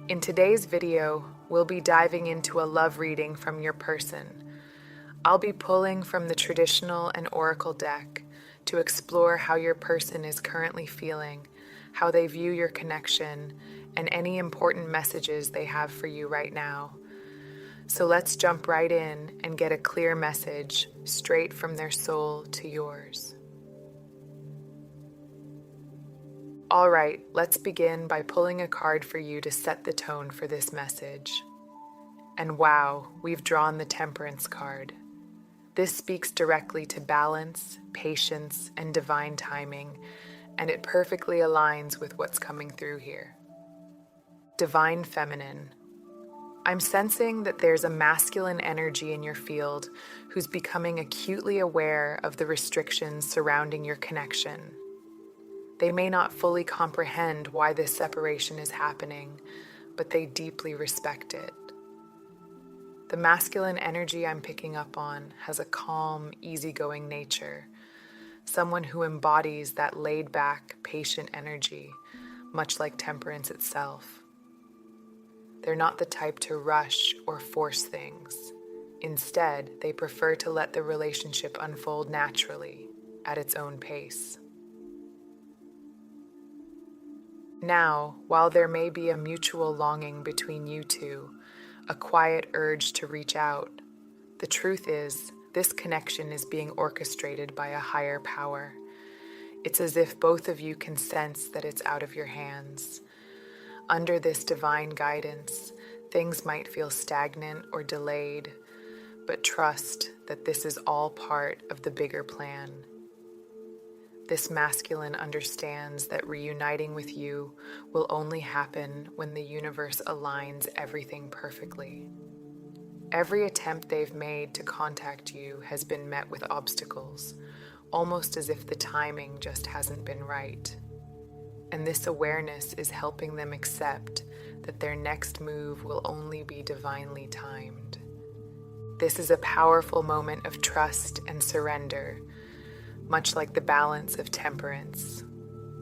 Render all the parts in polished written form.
In today's video, we'll be diving into a love reading from your person. I'll be pulling from the traditional and oracle deck to explore how your person is currently feeling, how they view your connection, and any important messages they have for you right now. So let's jump right in and get a clear message straight from their soul to yours. All right, let's begin by pulling a card for you to set the tone for this message. And wow, we've drawn the Temperance card. This speaks directly to balance, patience, and divine timing, and it perfectly aligns with what's coming through here. Divine Feminine. I'm sensing that there's a masculine energy in your field who's becoming acutely aware of the restrictions surrounding your connection. They may not fully comprehend why this separation is happening, but they deeply respect it. The masculine energy I'm picking up on has a calm, easygoing nature, someone who embodies that laid-back, patient energy, much like Temperance itself. They're not the type to rush or force things. Instead, they prefer to let the relationship unfold naturally, at its own pace. Now, while there may be a mutual longing between you two, a quiet urge to reach out, the truth is, this connection is being orchestrated by a higher power. It's as if both of you can sense that it's out of your hands. Under this divine guidance, things might feel stagnant or delayed, but trust that this is all part of the bigger plan. This masculine understands that reuniting with you will only happen when the universe aligns everything perfectly. Every attempt they've made to contact you has been met with obstacles, almost as if the timing just hasn't been right. And this awareness is helping them accept that their next move will only be divinely timed. This is a powerful moment of trust and surrender, much like the balance of Temperance,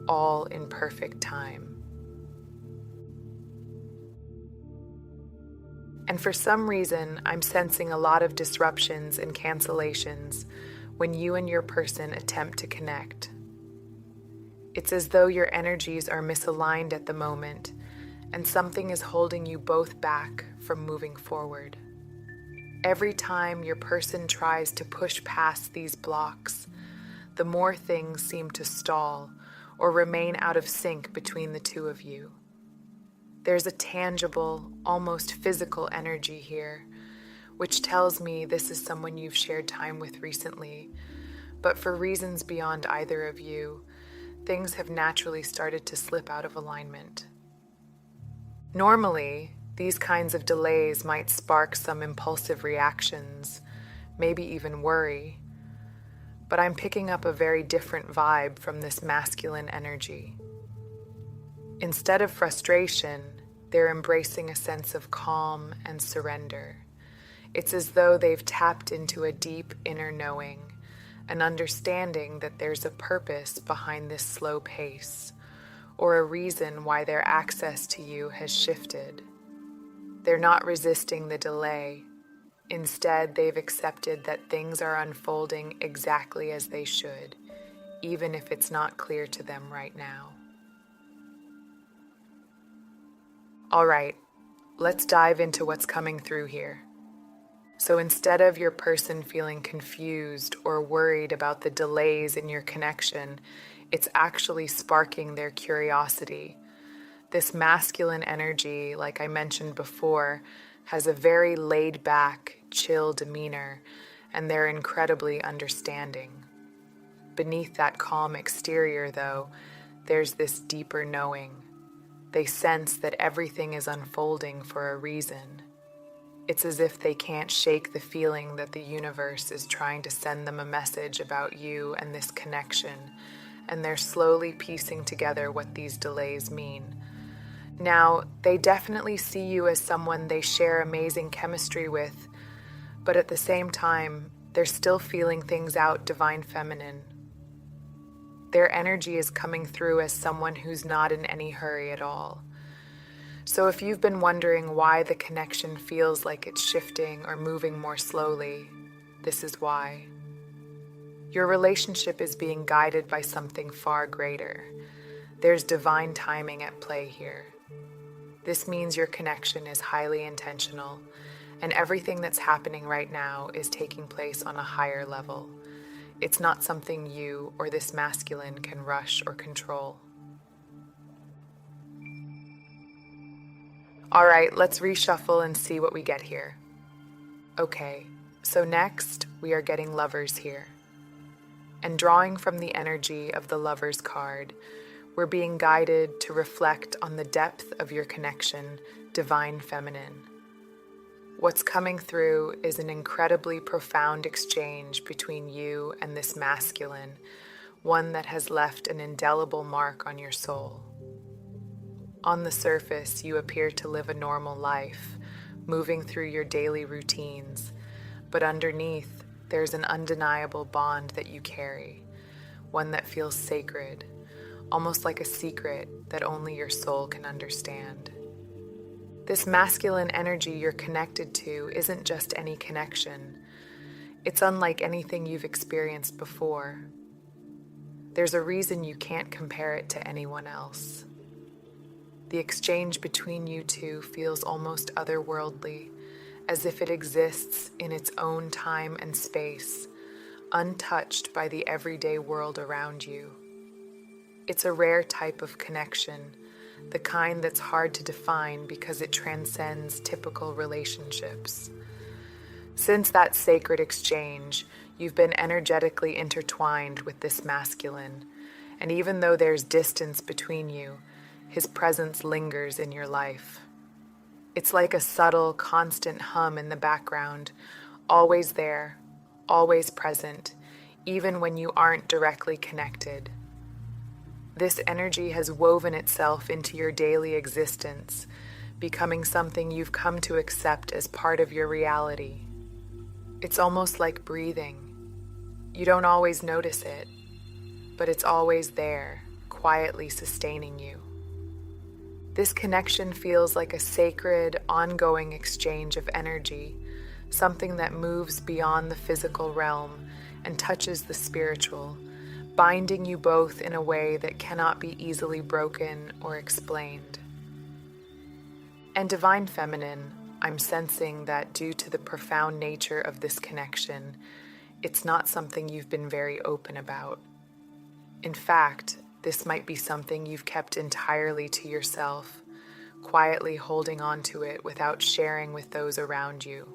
all in perfect time. And for some reason, I'm sensing a lot of disruptions and cancellations when you and your person attempt to connect. It's as though your energies are misaligned at the moment, and something is holding you both back from moving forward. Every time your person tries to push past these blocks, the more things seem to stall or remain out of sync between the two of you. There's a tangible, almost physical energy here, which tells me this is someone you've shared time with recently, but for reasons beyond either of you, things have naturally started to slip out of alignment. Normally, these kinds of delays might spark some impulsive reactions, maybe even worry, but I'm picking up a very different vibe from this masculine energy. Instead of frustration, they're embracing a sense of calm and surrender. It's as though they've tapped into a deep inner knowing, an understanding that there's a purpose behind this slow pace, or a reason why their access to you has shifted. They're not resisting the delay. Instead, they've accepted that things are unfolding exactly as they should, even if it's not clear to them right now. All right, let's dive into what's coming through here. So instead of your person feeling confused or worried about the delays in your connection, it's actually sparking their curiosity. This masculine energy, like I mentioned before, has a very laid-back, chill demeanor, and they're incredibly understanding. Beneath that calm exterior, though, there's this deeper knowing. They sense that everything is unfolding for a reason. It's as if they can't shake the feeling that the universe is trying to send them a message about you and this connection, and they're slowly piecing together what these delays mean. Now, they definitely see you as someone they share amazing chemistry with, but at the same time, they're still feeling things out Divine Feminine. Their energy is coming through as someone who's not in any hurry at all. So if you've been wondering why the connection feels like it's shifting or moving more slowly, this is why. Your relationship is being guided by something far greater. There's divine timing at play here. This means your connection is highly intentional, and everything that's happening right now is taking place on a higher level. It's not something you or this masculine can rush or control. All right, let's reshuffle and see what we get here. Okay, so next we are getting lovers here. And drawing from the energy of the lovers card, we're being guided to reflect on the depth of your connection, divine feminine. What's coming through is an incredibly profound exchange between you and this masculine, one that has left an indelible mark on your soul. On the surface, you appear to live a normal life, moving through your daily routines, but underneath, there's an undeniable bond that you carry, one that feels sacred, almost like a secret that only your soul can understand. This masculine energy you're connected to isn't just any connection. It's unlike anything you've experienced before. There's a reason you can't compare it to anyone else. The exchange between you two feels almost otherworldly, as if it exists in its own time and space, untouched by the everyday world around you. It's a rare type of connection, the kind that's hard to define because it transcends typical relationships. Since that sacred exchange, you've been energetically intertwined with this masculine, and even though there's distance between you, his presence lingers in your life. It's like a subtle, constant hum in the background, always there, always present, even when you aren't directly connected. This energy has woven itself into your daily existence, becoming something you've come to accept as part of your reality. It's almost like breathing. You don't always notice it, but it's always there, quietly sustaining you. This connection feels like a sacred, ongoing exchange of energy, something that moves beyond the physical realm and touches the spiritual, binding you both in a way that cannot be easily broken or explained. And Divine Feminine, I'm sensing that due to the profound nature of this connection, it's not something you've been very open about. In fact, this might be something you've kept entirely to yourself, quietly holding on to it without sharing with those around you.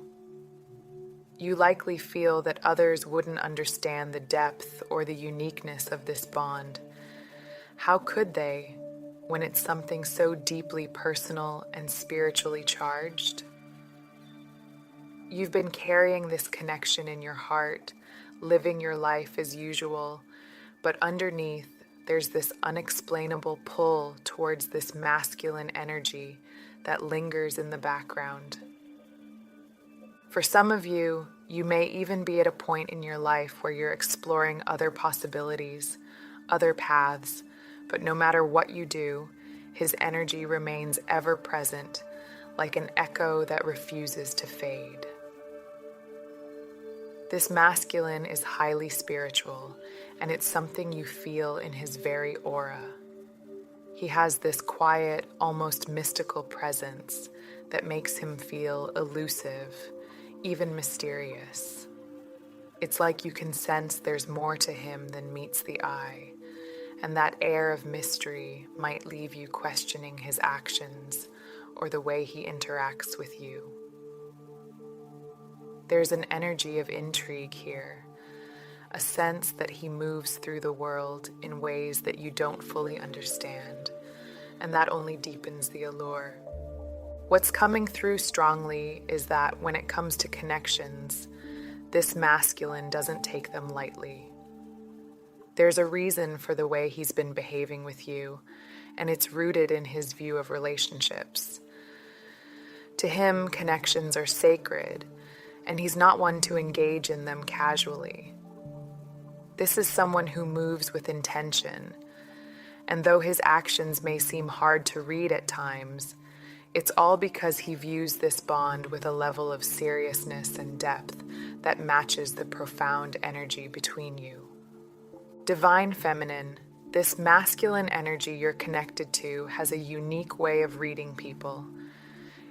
You likely feel that others wouldn't understand the depth or the uniqueness of this bond. How could they, when it's something so deeply personal and spiritually charged? You've been carrying this connection in your heart, living your life as usual, but underneath, there's this unexplainable pull towards this masculine energy that lingers in the background. For some of you, you may even be at a point in your life where you're exploring other possibilities, other paths, but no matter what you do, his energy remains ever present, like an echo that refuses to fade. This masculine is highly spiritual, and it's something you feel in his very aura. He has this quiet, almost mystical presence that makes him feel elusive, even mysterious. It's like you can sense there's more to him than meets the eye, and that air of mystery might leave you questioning his actions or the way he interacts with you. There's an energy of intrigue here, a sense that he moves through the world in ways that you don't fully understand, and that only deepens the allure. What's coming through strongly is that when it comes to connections, this masculine doesn't take them lightly. There's a reason for the way he's been behaving with you, and it's rooted in his view of relationships. To him, connections are sacred, and he's not one to engage in them casually. This is someone who moves with intention, and though his actions may seem hard to read at times, It's all because he views this bond with a level of seriousness and depth that matches the profound energy between you. Divine Feminine, this masculine energy you're connected to has a unique way of reading people.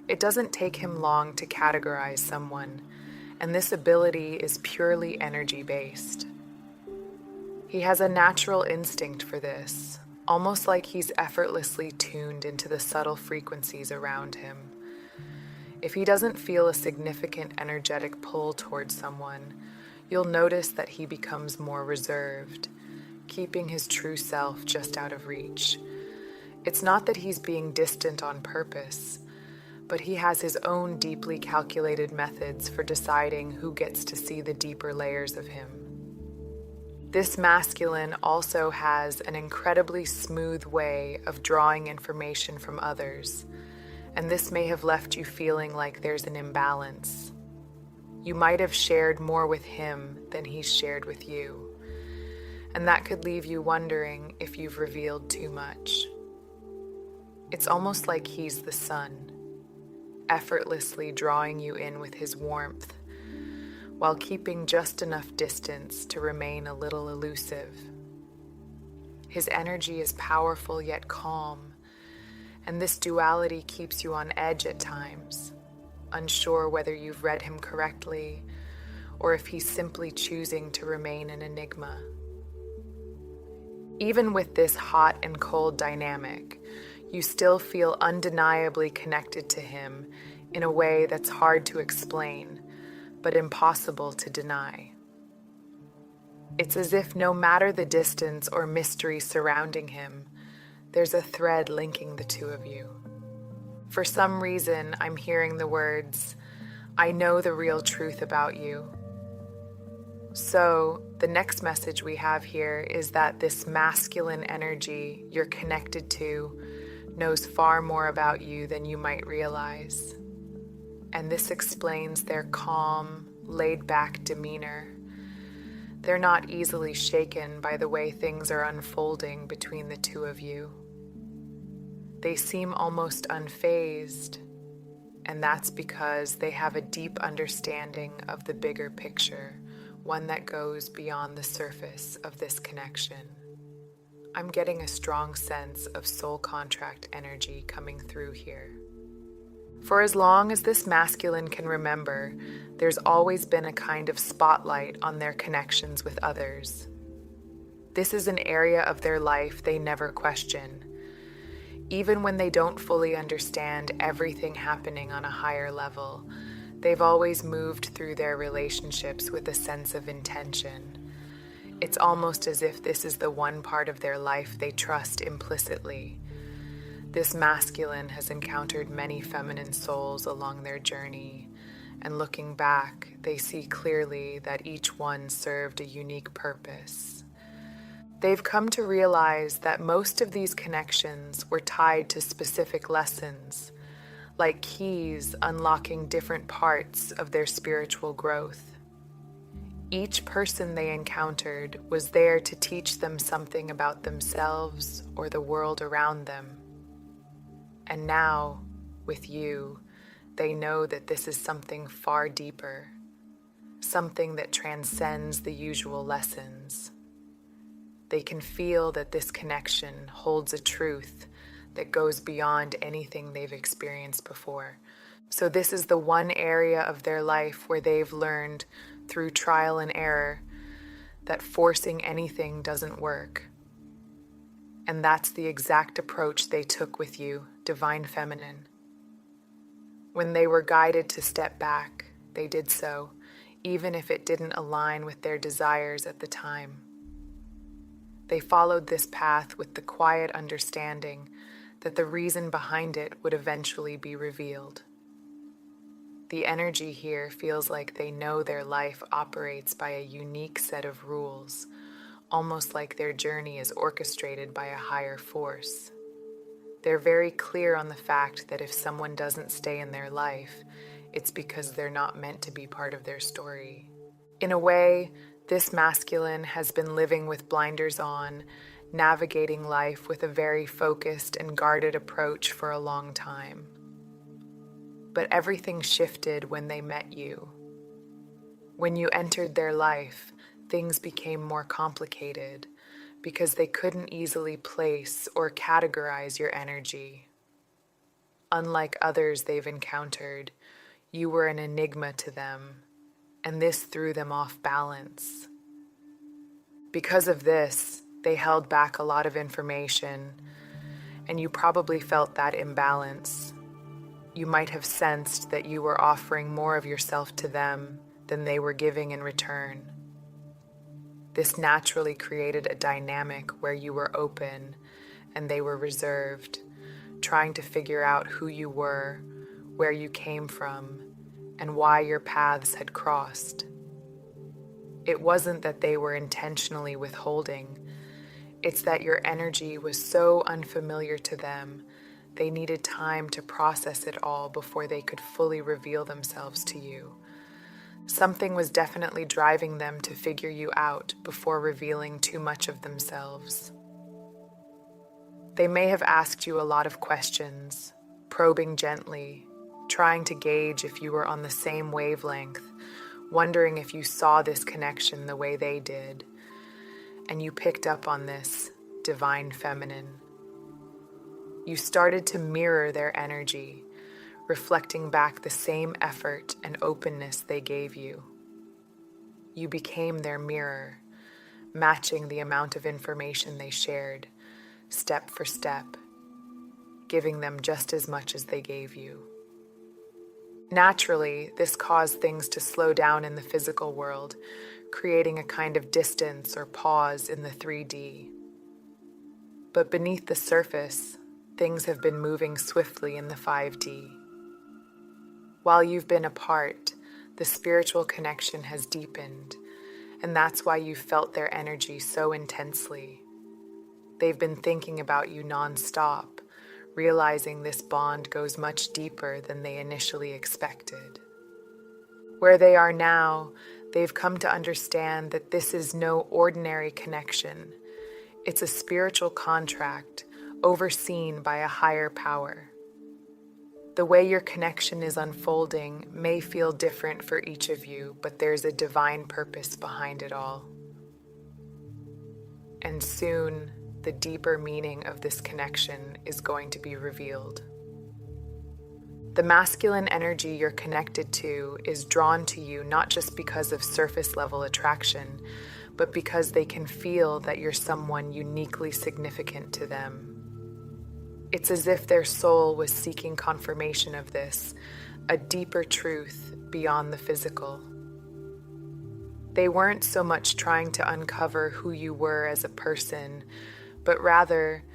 It doesn't take him long to categorize someone, and this ability is purely energy-based. He has a natural instinct for this, almost like he's effortlessly tuned into the subtle frequencies around him. If he doesn't feel a significant energetic pull towards someone, you'll notice that he becomes more reserved, keeping his true self just out of reach. It's not that he's being distant on purpose, but he has his own deeply calculated methods for deciding who gets to see the deeper layers of him. This masculine also has an incredibly smooth way of drawing information from others, and this may have left you feeling like there's an imbalance. You might have shared more with him than he's shared with you, and that could leave you wondering if you've revealed too much. It's almost like he's the sun, effortlessly drawing you in with his warmth, while keeping just enough distance to remain a little elusive. His energy is powerful yet calm, and this duality keeps you on edge at times, unsure whether you've read him correctly or if he's simply choosing to remain an enigma. Even with this hot and cold dynamic, you still feel undeniably connected to him in a way that's hard to explain, but impossible to deny. It's as if no matter the distance or mystery surrounding him, there's a thread linking the two of you. For some reason, I'm hearing the words, "I know the real truth about you." So, the next message we have here is that this masculine energy you're connected to knows far more about you than you might realize. And this explains their calm, laid-back demeanor. They're not easily shaken by the way things are unfolding between the two of you. They seem almost unfazed, and that's because they have a deep understanding of the bigger picture, one that goes beyond the surface of this connection. I'm getting a strong sense of soul contract energy coming through here. For as long as this masculine can remember, there's always been a kind of spotlight on their connections with others. This is an area of their life they never question. Even when they don't fully understand everything happening on a higher level, they've always moved through their relationships with a sense of intention. It's almost as if this is the one part of their life they trust implicitly. This masculine has encountered many feminine souls along their journey, and looking back, they see clearly that each one served a unique purpose. They've come to realize that most of these connections were tied to specific lessons, like keys unlocking different parts of their spiritual growth. Each person they encountered was there to teach them something about themselves or the world around them. And now, with you, they know that this is something far deeper, something that transcends the usual lessons. They can feel that this connection holds a truth that goes beyond anything they've experienced before. So this is the one area of their life where they've learned through trial and error that forcing anything doesn't work. And that's the exact approach they took with you, Divine Feminine. When they were guided to step back, they did so, even if it didn't align with their desires at the time. They followed this path with the quiet understanding that the reason behind it would eventually be revealed. The energy here feels like they know their life operates by a unique set of rules, almost like their journey is orchestrated by a higher force. They're very clear on the fact that if someone doesn't stay in their life, it's because they're not meant to be part of their story. In a way, this masculine has been living with blinders on, navigating life with a very focused and guarded approach for a long time. But everything shifted when they met you. When you entered their life, things became more complicated because they couldn't easily place or categorize your energy. Unlike others they've encountered, you were an enigma to them, and this threw them off balance. Because of this, they held back a lot of information, and you probably felt that imbalance. You might have sensed that you were offering more of yourself to them than they were giving in return. This naturally created a dynamic where you were open and they were reserved, trying to figure out who you were, where you came from, and why your paths had crossed. It wasn't that they were intentionally withholding. It's that your energy was so unfamiliar to them, they needed time to process it all before they could fully reveal themselves to you. Something was definitely driving them to figure you out before revealing too much of themselves. They may have asked you a lot of questions, probing gently, trying to gauge if you were on the same wavelength, wondering if you saw this connection the way they did, and you picked up on this divine feminine. You started to mirror their energy, reflecting back the same effort and openness they gave you. You became their mirror, matching the amount of information they shared, step for step, giving them just as much as they gave you. Naturally, this caused things to slow down in the physical world, creating a kind of distance or pause in the 3D. But beneath the surface, things have been moving swiftly in the 5D. While you've been apart, the spiritual connection has deepened, and that's why you felt their energy so intensely. They've been thinking about you nonstop, realizing this bond goes much deeper than they initially expected. Where they are now, they've come to understand that this is no ordinary connection. It's a spiritual contract overseen by a higher power. The way your connection is unfolding may feel different for each of you, but there's a divine purpose behind it all. And soon, the deeper meaning of this connection is going to be revealed. The masculine energy you're connected to is drawn to you not just because of surface level attraction, but because they can feel that you're someone uniquely significant to them. It's as if their soul was seeking confirmation of this, a deeper truth beyond the physical. They weren't so much trying to uncover who you were as a person, but rather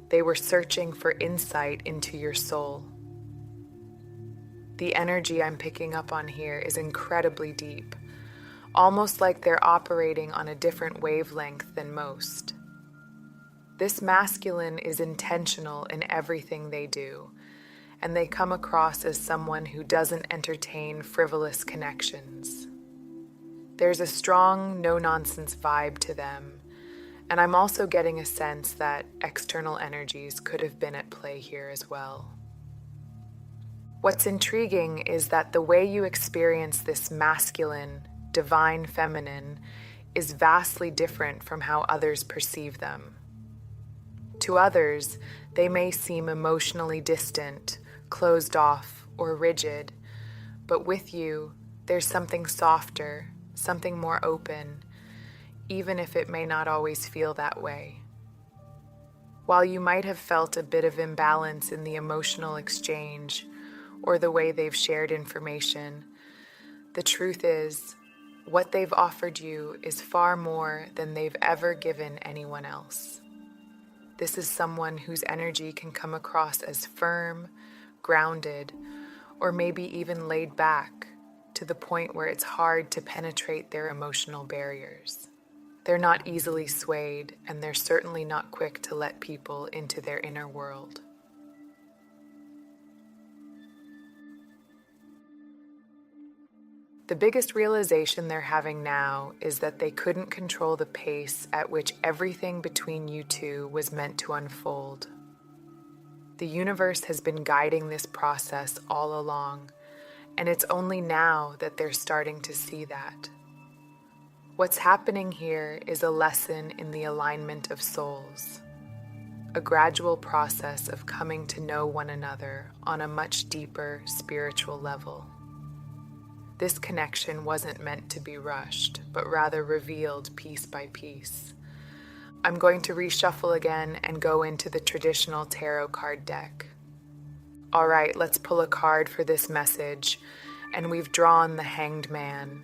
they were searching for insight into your soul. The energy I'm picking up on here is incredibly deep, almost like they're operating on a different wavelength than most. This masculine is intentional in everything they do, and they come across as someone who doesn't entertain frivolous connections. There's a strong, no-nonsense vibe to them, and I'm also getting a sense that external energies could have been at play here as well. What's intriguing is that the way you experience this masculine, divine feminine is vastly different from how others perceive them. To others, they may seem emotionally distant, closed off, or rigid, but with you, there's something softer, something more open, even if it may not always feel that way. While you might have felt a bit of imbalance in the emotional exchange or the way they've shared information, the truth is, what they've offered you is far more than they've ever given anyone else. This is someone whose energy can come across as firm, grounded, or maybe even laid back to the point where it's hard to penetrate their emotional barriers. They're not easily swayed, and they're certainly not quick to let people into their inner world. The biggest realization they're having now is that they couldn't control the pace at which everything between you two was meant to unfold. The universe has been guiding this process all along, and it's only now that they're starting to see that. What's happening here is a lesson in the alignment of souls, a gradual process of coming to know one another on a much deeper spiritual level. This connection wasn't meant to be rushed, but rather revealed piece by piece. I'm going to reshuffle again and go into the traditional tarot card deck. All right, let's pull a card for this message, and we've drawn the Hanged Man.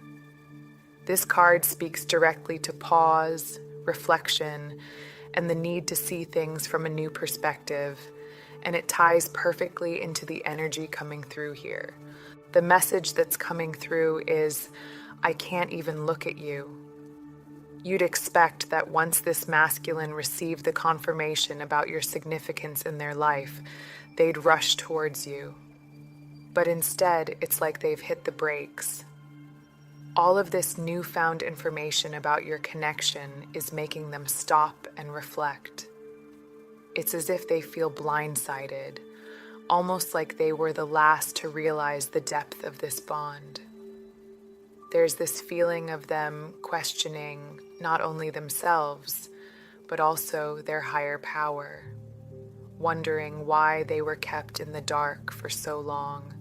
This card speaks directly to pause, reflection, and the need to see things from a new perspective, and it ties perfectly into the energy coming through here. The message that's coming through is, I can't even look at you. You'd expect that once this masculine received the confirmation about your significance in their life, they'd rush towards you. But instead, it's like they've hit the brakes. All of this newfound information about your connection is making them stop and reflect. It's as if they feel blindsided, almost like they were the last to realize the depth of this bond. There's this feeling of them questioning not only themselves, but also their higher power, wondering why they were kept in the dark for so long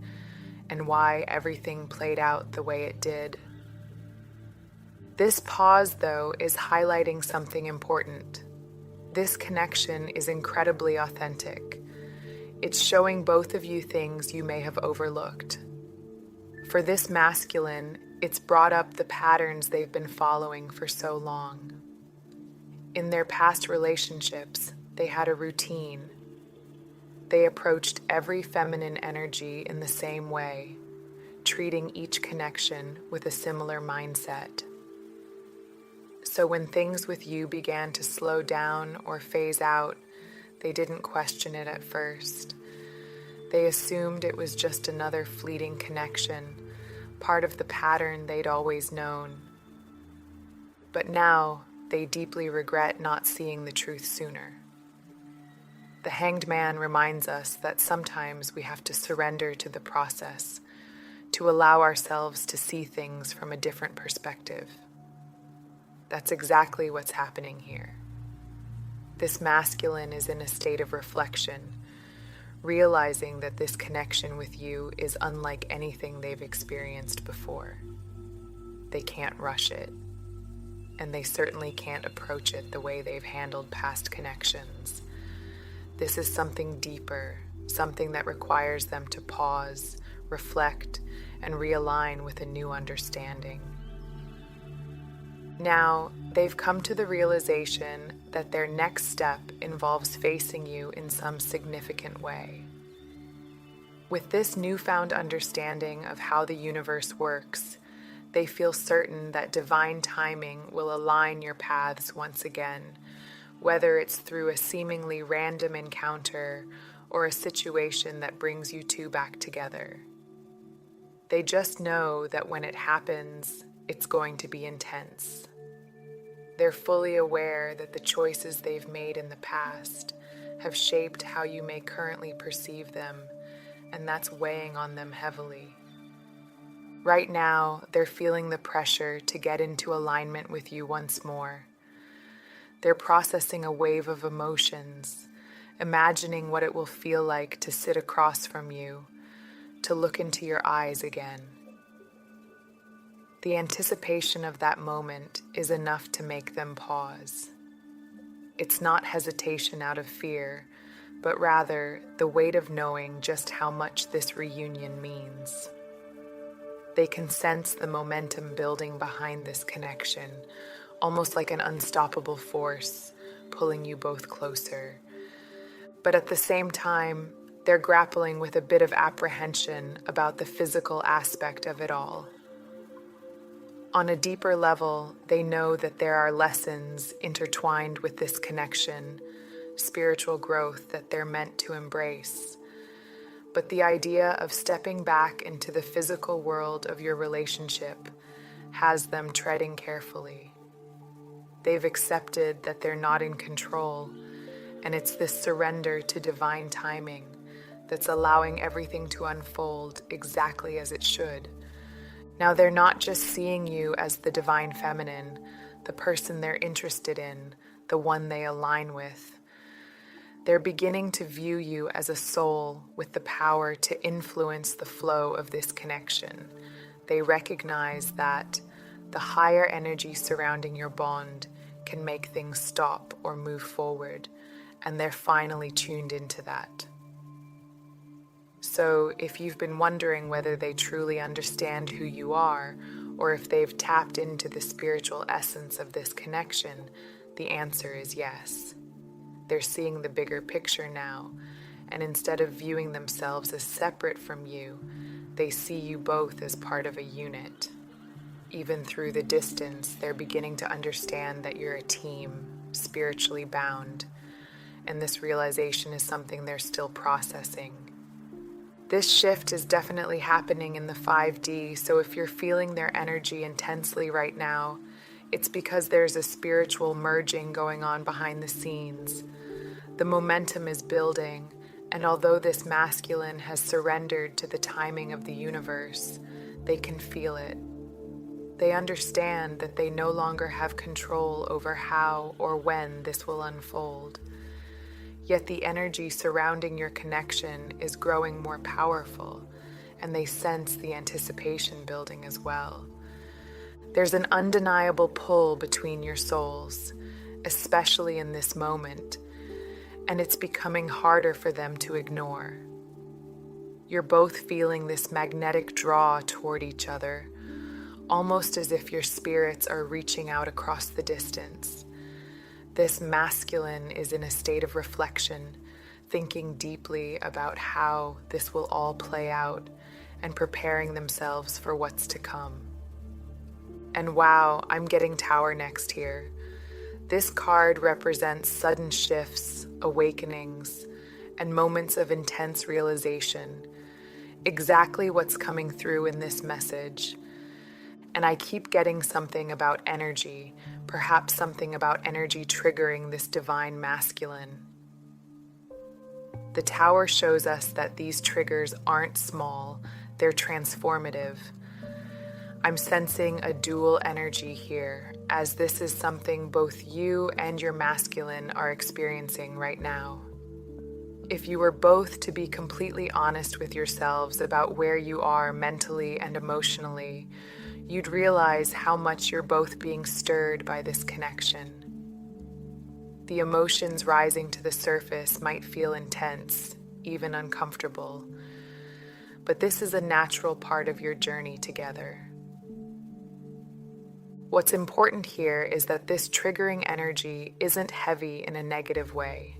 and why everything played out the way it did. This pause, though, is highlighting something important. This connection is incredibly authentic. It's showing both of you things you may have overlooked. For this masculine, it's brought up the patterns they've been following for so long. In their past relationships, they had a routine. They approached every feminine energy in the same way, treating each connection with a similar mindset. So when things with you began to slow down or phase out, they didn't question it at first. They assumed it was just another fleeting connection, part of the pattern they'd always known. But now, they deeply regret not seeing the truth sooner. The Hanged Man reminds us that sometimes we have to surrender to the process, to allow ourselves to see things from a different perspective. That's exactly what's happening here. This masculine is in a state of reflection, realizing that this connection with you is unlike anything they've experienced before. They can't rush it, and they certainly can't approach it the way they've handled past connections. This is something deeper, something that requires them to pause, reflect, and realign with a new understanding. Now, they've come to the realization that their next step involves facing you in some significant way. With this newfound understanding of how the universe works, they feel certain that divine timing will align your paths once again, whether it's through a seemingly random encounter or a situation that brings you two back together. They just know that when it happens, it's going to be intense. They're fully aware that the choices they've made in the past have shaped how you may currently perceive them, and that's weighing on them heavily. Right now, they're feeling the pressure to get into alignment with you once more. They're processing a wave of emotions, imagining what it will feel like to sit across from you, to look into your eyes again. The anticipation of that moment is enough to make them pause. It's not hesitation out of fear, but rather the weight of knowing just how much this reunion means. They can sense the momentum building behind this connection, almost like an unstoppable force pulling you both closer. But at the same time, they're grappling with a bit of apprehension about the physical aspect of it all. On a deeper level, they know that there are lessons intertwined with this connection, spiritual growth that they're meant to embrace. But the idea of stepping back into the physical world of your relationship has them treading carefully. They've accepted that they're not in control, And it's this surrender to divine timing that's allowing everything to unfold exactly as it should. Now, they're not just seeing you as the divine feminine, the person they're interested in, the one they align with. They're beginning to view you as a soul with the power to influence the flow of this connection. They recognize that the higher energy surrounding your bond can make things stop or move forward, and they're finally tuned into that. So if you've been wondering whether they truly understand who you are, or if they've tapped into the spiritual essence of this connection, the answer is yes. They're seeing the bigger picture now, and instead of viewing themselves as separate from you, they see you both as part of a unit. Even through the distance, they're beginning to understand that you're a team, spiritually bound, and this realization is something they're still processing. This shift is definitely happening in the 5D, so if you're feeling their energy intensely right now, it's because there's a spiritual merging going on behind the scenes. The momentum is building, and although this masculine has surrendered to the timing of the universe, they can feel it. They understand that they no longer have control over how or when this will unfold. Yet the energy surrounding your connection is growing more powerful, and they sense the anticipation building as well. There's an undeniable pull between your souls, especially in this moment, and it's becoming harder for them to ignore. You're both feeling this magnetic draw toward each other, almost as if your spirits are reaching out across the distance. This masculine is in a state of reflection, thinking deeply about how this will all play out and preparing themselves for what's to come. And wow, I'm getting Tower next here. This card represents sudden shifts, awakenings, and moments of intense realization. Exactly what's coming through in this message. And I keep getting something about energy, perhaps something about energy triggering this divine masculine. The Tower shows us that these triggers aren't small, they're transformative. I'm sensing a dual energy here, as this is something both you and your masculine are experiencing right now. If you were both to be completely honest with yourselves about where you are mentally and emotionally, you'd realize how much you're both being stirred by this connection. The emotions rising to the surface might feel intense, even uncomfortable, but this is a natural part of your journey together. What's important here is that this triggering energy isn't heavy in a negative way.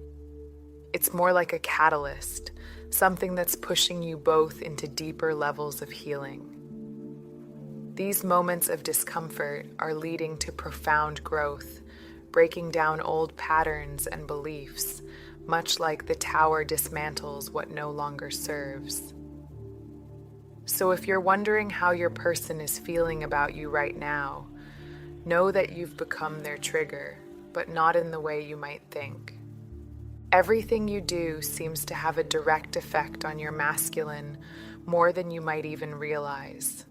It's more like a catalyst, something that's pushing you both into deeper levels of healing. These moments of discomfort are leading to profound growth, breaking down old patterns and beliefs, much like the Tower dismantles what no longer serves. So if you're wondering how your person is feeling about you right now, know that you've become their trigger, but not in the way you might think. Everything you do seems to have a direct effect on your masculine, more than you might even realize.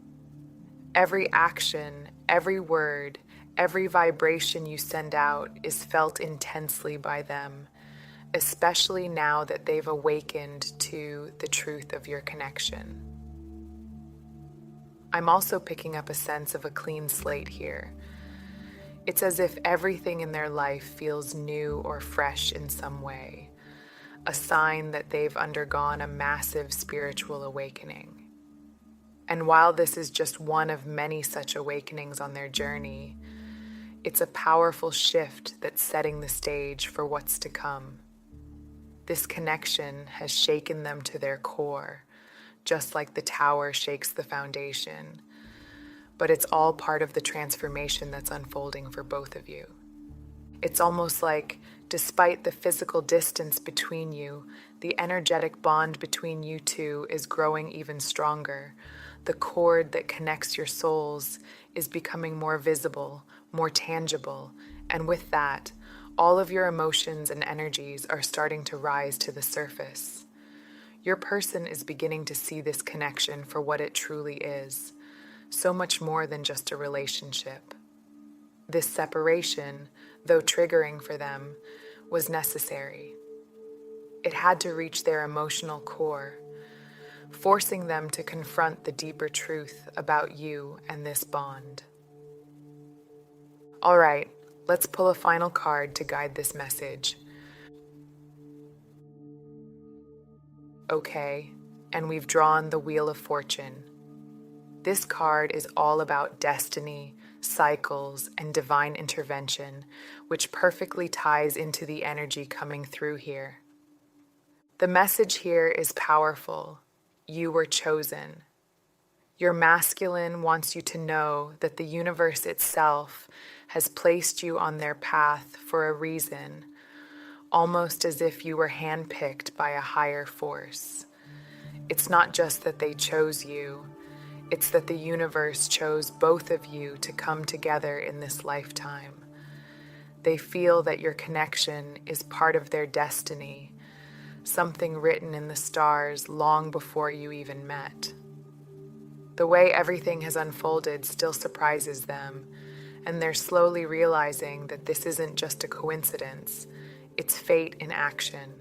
Every action, every word, every vibration you send out is felt intensely by them, especially now that they've awakened to the truth of your connection. I'm also picking up a sense of a clean slate here. It's as if everything in their life feels new or fresh in some way, a sign that they've undergone a massive spiritual awakening. And while this is just one of many such awakenings on their journey, it's a powerful shift that's setting the stage for what's to come. This connection has shaken them to their core, just like the Tower shakes the foundation. But it's all part of the transformation that's unfolding for both of you. It's almost like, despite the physical distance between you, the energetic bond between you two is growing even stronger. The cord that connects your souls is becoming more visible, more tangible, and with that, All of your emotions and energies are starting to rise to the surface. Your person is beginning to see this connection for what it truly is, so much more than just a relationship. This separation, though triggering for them, was necessary. It had to reach their emotional core, forcing them to confront the deeper truth about you and this bond. All right, let's pull a final card to guide this message. Okay, and we've drawn the Wheel of Fortune. This card is all about destiny, cycles, and divine intervention, which perfectly ties into the energy coming through here. The message here is powerful. You were chosen. Your masculine wants you to know that the universe itself has placed you on their path for a reason, almost as if you were handpicked by a higher force. It's not just that they chose you, it's that the universe chose both of you to come together in this lifetime. They feel that your connection is part of their destiny, something written in the stars long before you even met. The way everything has unfolded still surprises them, and they're slowly realizing that this isn't just a coincidence, it's fate in action.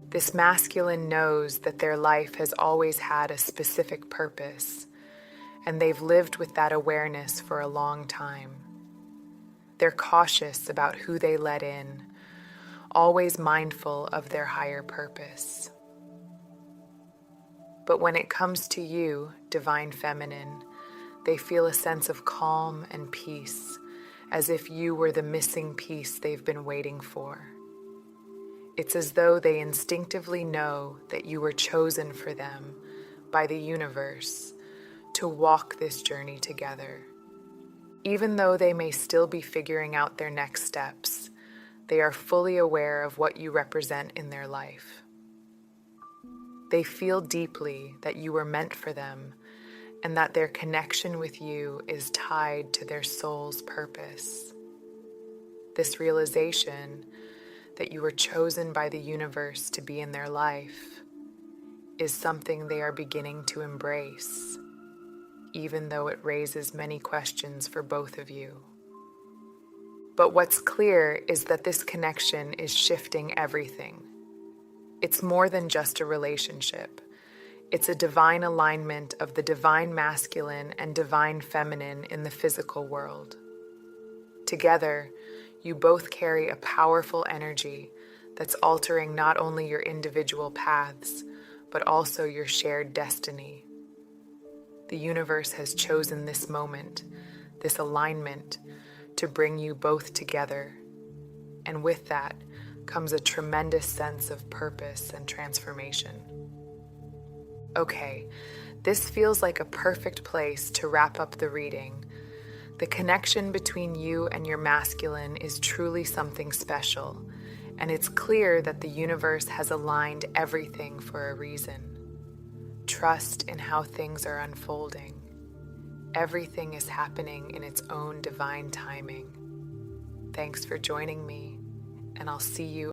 This masculine knows that their life has always had a specific purpose, and they've lived with that awareness for a long time. They're cautious about who they let in, always mindful of their higher purpose. But when it comes to you, divine feminine, they feel a sense of calm and peace, as if you were the missing piece they've been waiting for. It's as though they instinctively know that you were chosen for them by the universe to walk this journey together. Even though they may still be figuring out their next steps, they are fully aware of what you represent in their life. They feel deeply that you were meant for them and that their connection with you is tied to their soul's purpose. This realization that you were chosen by the universe to be in their life is something they are beginning to embrace, even though it raises many questions for both of you. But what's clear is that this connection is shifting everything. It's more than just a relationship. It's a divine alignment of the divine masculine and divine feminine in the physical world. Together, you both carry a powerful energy that's altering not only your individual paths, but also your shared destiny. The universe has chosen this moment, this alignment, to bring you both together. And with that comes a tremendous sense of purpose and transformation. Okay, this feels like a perfect place to wrap up the reading. The connection between you and your masculine is truly something special, and it's clear that the universe has aligned everything for a reason. Trust in how things are unfolding. Everything is happening in its own divine timing. Thanks for joining me, and I'll see you